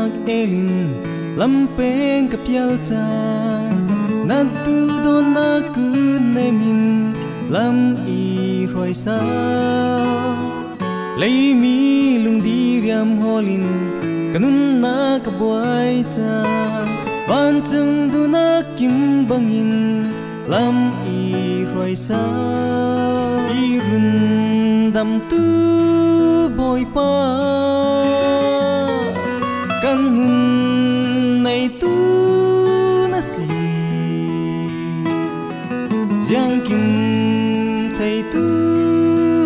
nak elin lampeng kapial cha natu don nak nemin lam i roi sa lấy mi lung đi riam holin kanun na kabuai cha van chung du na kim bangin lam i roi sa i run dam tu boy pa kanun này tu na si giang kim thầy tu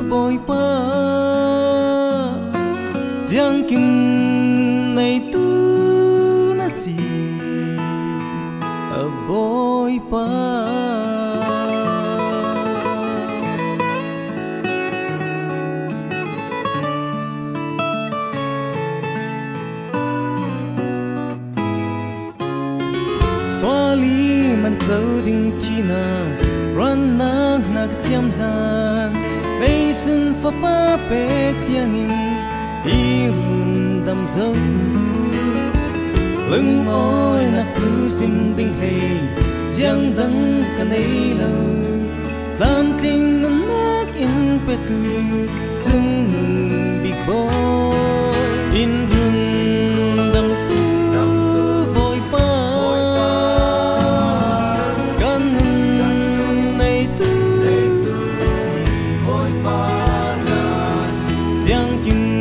boy pa giang kim này tu na si a boy pa Swali man châu ding tina ran nang nag thiam han bay sun fa pa pek tiangin i run dam dâu lưng ôi nag thứ sim ding hey giang dang kanay lâu lam ting nan nag in pe tu chung big boy in run dam tu boy pa Giang kim